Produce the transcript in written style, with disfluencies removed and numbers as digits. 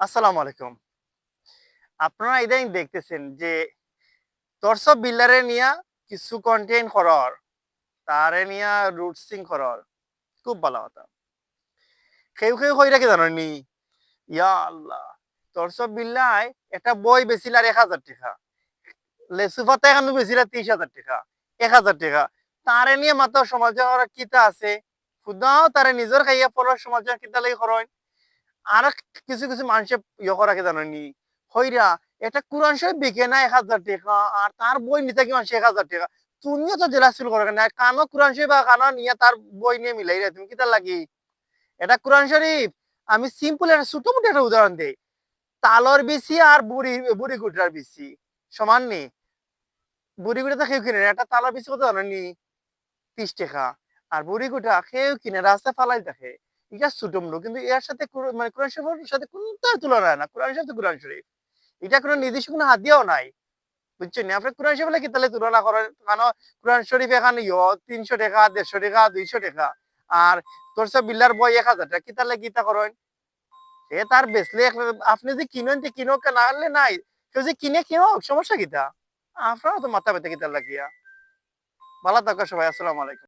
আসসালামু আলাইকুম। আপনারা ইদানিং দেখতেছেন যে দর্শক বিল্ডারে নিয়া কিছু কন্টেন্ট করর, তারে নিয়া রুটসিং করর। খুব ভালো কথা। কেউ কইরা কি জানেননি? ইয়া আল্লাহ! দর্শক বিল্লায় একটা বই বেচিল আর ৳১,০০০ লেচু পাতা এখানে বেচিল আর ৳৩০,০০০ ৳১,০০০ তারে নিয়ে মাত্র সমাজে ওরা কিতা আছে? খুদাও তারে নিজের খাইয়া পড়ার সমাজে কিতা লাগি করেন? আর কিছু মানুষে করা কি জানেননি? হইরা একটা কোরআন শরীফ বিকে না ৳১,০০০ আর তার বই নিতে কি মানুষ ৳১,০০০ তুমিও তো জেলাস ফিল করো না। কানো কোরআন শরীফ বা কানো নিয়ে তার বই নিয়ে মিলাই রে তুমি কিতা লাগি? এটা কোরআন শরীফ আমি সিম্পল একটা ছোট-মোটো একটা উদাহরণ দেই। তালর বিচি আর বুড়ি গুটরার বিচি সমান নি? বুড়ি গুটা তো কেউ কিনে না। একটা তালর বিচি কত জানেননি? ৳৩০ আর বুড়ি গুটা কেউ কিনে রাস্তায় ফালাই দেখে। এটা ছোট-মোটো কিন্তু এর সাথে মানে কোরআন শরীফের সাথে কোনটার তুলনা হয় না। কোরআন শরীফ তো কোরআন শরীফ। এটা কোনো নির্দিষ্ট কোনো হাদিয়াও নাই। বুঝছেন? আপনি কোরআন শরীফের কি তাহলে তুলনা করেন? কারণ কোরআন শরীফ এখানে ৳৩০০, ৳১৫০, ৳২০০ আর তোরসা বিল্লার বই ৳১,০০০ কি তাহলে গীতা করেন? সে তার বেচলে আপনি যে কিনেন যে কিনুক না হলে নাই। কেউ যে কিনে কিনুক সমস্যা কিটা? আপনারও তো মাথা ব্যথা কিতার লাগিয়া। ভালো থাকো সবাই। আসসালামু আলাইকুম।